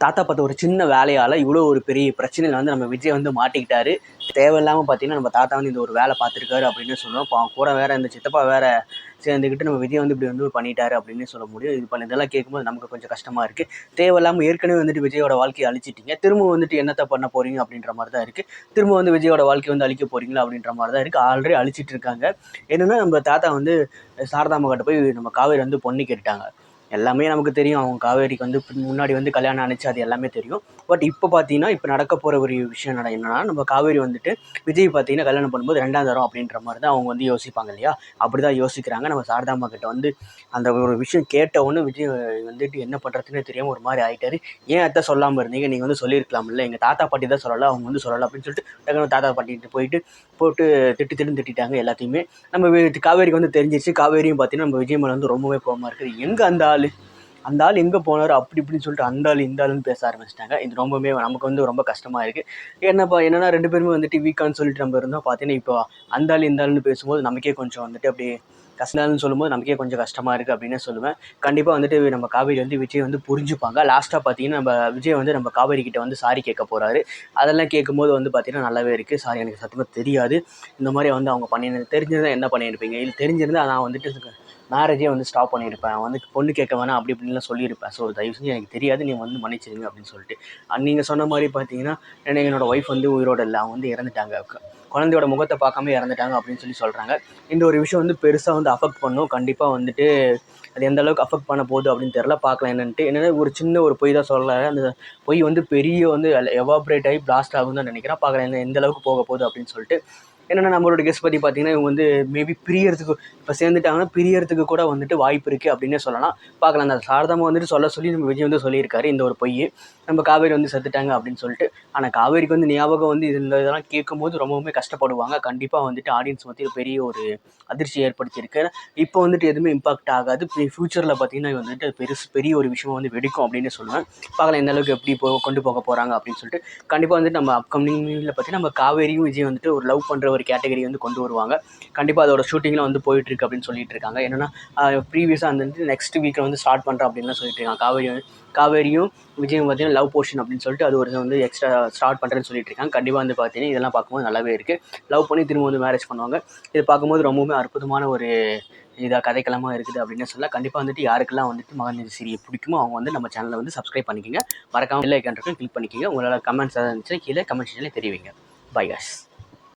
தாத்தா பார்த்த ஒரு சின்ன வேலையால் இவ்வளோ ஒரு பெரிய பிரச்சனையில் வந்து நம்ம விஜய் வந்து மாட்டிக்கிட்டாரு. தேவையில்லாமல் பார்த்தீங்கன்னா நம்ம தாத்தா வந்து இந்த ஒரு வேலை பார்த்துருக்காரு அப்படின்னு சொல்லுவோம். இப்போ அவன் கூட வேறு இந்த சித்தப்பா வேறு சேர்ந்துக்கிட்டு நம்ம விஜய் வந்து இப்படி வந்து பண்ணிட்டாரு அப்படின்னு சொல்ல முடியும். இதெல்லாம் கேட்கும்போது நமக்கு கொஞ்சம் கஷ்டமாக இருக்குது. தேவையில்லாமல் ஏற்கனவே வந்துட்டு விஜயோட வாழ்க்கையை அழிச்சிட்டிங்க. திரும்ப வந்துட்டு என்னத்தை பண்ண போகிறீங்க அப்படின்ற மாதிரி தான் இருக்குது. திரும்ப வந்து விஜயோட வாழ்க்கையை வந்து அழிக்க போகிறீங்களா அப்படின்ற மாதிரி தான் இருக்குது. ஆல்ரெடி அழிச்சிட்டு இருக்காங்க. என்னென்னா நம்ம தாத்தா வந்து சாரதாம்மா கிட்ட போய் நம்ம காவேரி வந்து பொண்ணு கேட்டாங்க. எல்லாமே நமக்கு தெரியும். அவங்க காவேரிக்கு வந்து முன்னாடி வந்து கல்யாணம் ஆணுச்சு, அது எல்லாமே தெரியும். பட் இப்போ பார்த்தீங்கன்னா, இப்போ நடக்க போகிற ஒரு விஷயம் என்னன்னா, நம்ம காவேரி வந்துட்டு விஜய் பார்த்தீங்கன்னா கல்யாணம் பண்ணும்போது 2ஆம் தரம் அப்படின்ற மாதிரி தான் அவங்க வந்து யோசிப்பாங்க இல்லையா? அப்படி தான் யோசிக்கிறாங்க. நம்ம சாரதாம்மா கிட்ட வந்து அந்த ஒரு விஷயம் கேட்ட உடனே விஜய் வந்துட்டு என்ன பண்ணுறதுன்னே தெரியாமல் ஒரு மாதிரி ஆகிட்டாரு. ஏன் அத்தை சொல்லாமல் இருந்தீங்க? நீங்கள் வந்து சொல்லியிருக்கலாம்ல. எங்கள் தாத்தா பாட்டி தான் சொல்லலை, அவங்க வந்து சொல்லலை அப்படின்னு சொல்லிட்டு டக்குனு தாத்தா பாட்டிகிட்ட போட்டு திட்டிட்டாங்க எல்லாத்தையுமே. நம்ம காவேரிக்கு வந்து தெரிஞ்சிருச்சு. காவேரியும் பார்த்தீங்கன்னா நம்ம விஜய் மேலே வந்து ரொம்பவே கோவமாக இருக்குது. எங்கே அந்த ஆள் எங்கே போனார் அப்படி இப்படின்னு சொல்லிட்டு அந்த ஆள் இந்த ஆளுன்னு பேச ஆரம்பிச்சிட்டாங்க. இது ரொம்பவே நமக்கு வந்து ரொம்ப கஷ்டமாக இருக்குது. என்னன்னா 2 பேருமே வந்துட்டு வீக்கான்னு சொல்லிட்டு நம்ம இருந்தோம். பார்த்தீங்கன்னா இப்போ அந்த ஆள் இந்த ஆளுன்னு பேசும்போது நமக்கே கொஞ்சம் வந்துட்டு அப்படியே கஷ்டம்னு சொல்லும்போது நமக்கே கொஞ்சம் கஷ்டமாக இருக்குது அப்படின்னே சொல்லுவேன். கண்டிப்பாக வந்துட்டு நம்ம காவேரி வந்து விஜய் வந்து புரிஞ்சுப்பாங்க. லாஸ்ட்டாக பார்த்தீங்கன்னா நம்ம விஜய் வந்து நம்ம காவேரி கிட்ட வந்து சாரி கேட்க போகிறாரு. அதெல்லாம் கேட்கும்போது வந்து பார்த்தீங்கன்னா நல்லாவே இருக்குது. சாரி, எனக்கு சத்தியமாக தெரியாது, இந்த மாதிரி வந்து அவங்க தெரிஞ்சிருந்தால் என்ன பண்ணியிருப்பீங்க? இது தெரிஞ்சிருந்தால் நான் வந்துட்டு மேரேஜே வந்து ஸ்டாப் பண்ணியிருப்பேன். வந்து பொண்ணு கேட்க வேணாம் அப்படி இப்படின்லாம் சொல்லியிருப்பேன். ஸோ தயவு செஞ்சு எனக்கு தெரியாது, நீங்கள் வந்து மன்னிச்சிடுங்க அப்படின்னு சொல்லிட்டு. நீங்கள் சொன்ன மாதிரி பார்த்தீங்கன்னா என்னோடய ஒய்ஃப் வந்து உயிரோடு இல்லை, அவங்க வந்து இறந்துட்டாங்க. குழந்தையோட முகத்தை பார்க்காம இறந்துட்டாங்க அப்படின்னு சொல்கிறாங்க. இந்த ஒரு விஷயம் வந்து பெருசாக வந்து அஃபெக்ட் பண்ணும். கண்டிப்பாக வந்துட்டு அது எந்த அளவுக்கு அஃபெக்ட் பண்ண போகுது அப்படின்னு தெரில. பார்க்கலாம் என்னென்னா ஒரு சின்ன ஒரு பொய் தான் சொல்லலை. அந்த பொய் வந்து பெரிய வந்து எவாப்ரேட் ஆகி பிளாஸ்ட் ஆகும் தான் நினைக்கிறேன். பார்க்கலாம் எந்த அளவுக்கு போக போகுது அப்படின்னு சொல்லிட்டு. என்னென்னா நம்மளோட கெஸ் பற்றி பார்த்தீங்கன்னா இவங்க வந்து மேபி பிரியறதுக்கு இப்போ சேர்ந்துட்டாங்கன்னா பிரியறதுக்கு கூட வந்துட்டு வாய்ப்பு இருக்குது அப்படின்னே சொல்லலாம். பார்க்கலாம். அந்த சாரதாம்மா வந்துட்டு சொல்லி நம்ம விஜய் வந்து சொல்லியிருக்காரு இந்த ஒரு பொய். நம்ம காவேரி வந்து செத்துட்டாங்க அப்படின்னு சொல்லிட்டு. ஆனால் காவேரிக்கு வந்து ஞாபகம் வந்து இதெல்லாம் கேட்கும்போது ரொம்பவுமே கஷ்டப்படுவாங்க. கண்டிப்பாக வந்துட்டு ஆடியன்ஸ் மத்தியில் பெரிய ஒரு அதிர்ச்சி ஏற்படுத்தியிருக்கு. இப்போ வந்துட்டு எதுவுமே இம்பாக்ட் ஆகாது. ஃப்யூச்சரில் பார்த்தீங்கன்னா வந்துட்டு பெரிய ஒரு விஷயம் வந்து வெடிக்கும் அப்படின்னு சொல்லுவேன். பார்க்கலாம் எந்த அளவுக்கு எப்படி கொண்டு போக போகிறாங்க அப்படின்னு சொல்லிட்டு. கண்டிப்பாக வந்துட்டு நம்ம அப்கமிங் மூவியில் பார்த்தீங்கன்னா நம்ம காவேரியும் விஜய் வந்துட்டு ஒரு லவ் பண்ணுற ஒரு கேட்டகரி வந்து கொண்டு வருவாங்க. கண்டிப்பாக அதோட ஷூட்டிங்லாம் வந்து போயிட்டுருக்கு அப்படின்னு சொல்லிட்டு இருக்காங்க. என்னென்னா ப்ரீவியஸாக வந்துட்டு நெக்ஸ்ட் வீக்கில் வந்து ஸ்டார்ட் பண்ணுறேன் அப்படின்லாம் சொல்லிட்டு இருக்காங்க. காவேரியும் விஜயும் பார்த்தீங்கன்னா லவ் போர்ஷன் அப்படின்னு சொல்லிட்டு அது ஒரு வந்து எக்ஸ்ட்ரா ஸ்டார்ட் பண்ணுறேன்னு சொல்லிட்டு இருக்காங்க. கண்டிப்பாக வந்து பார்த்தீங்கன்னா இதெல்லாம் பார்க்கும்போது நல்லாவே இருக்குது. லவ் பண்ணி திரும்ப வந்து மேரேஜ் பண்ணுவாங்க. இது பார்க்கும்போது ரொம்பவுமே அற்புதமான ஒரு கதைக்களமாக இருக்குது அப்படின்னு சொல்லலாம். கண்டிப்பாக வந்துட்டு யாருக்கெல்லாம் வந்துட்டு மகநீதி சீரியல் பிடிக்குமோ அவங்க வந்து நம்ம சேனலை வந்து சப்ஸ்கிரைப் பண்ணிக்கோங்க. மறக்காமல் பெல் ஐகான் கிளிக் பண்ணிக்கோங்க. உங்களோட கமெண்ட்ஸ் எதாவது இருந்துச்சுன்னா கீழே கமெண்ட் செக்ஷனில் தெரிவிங்க. By guys.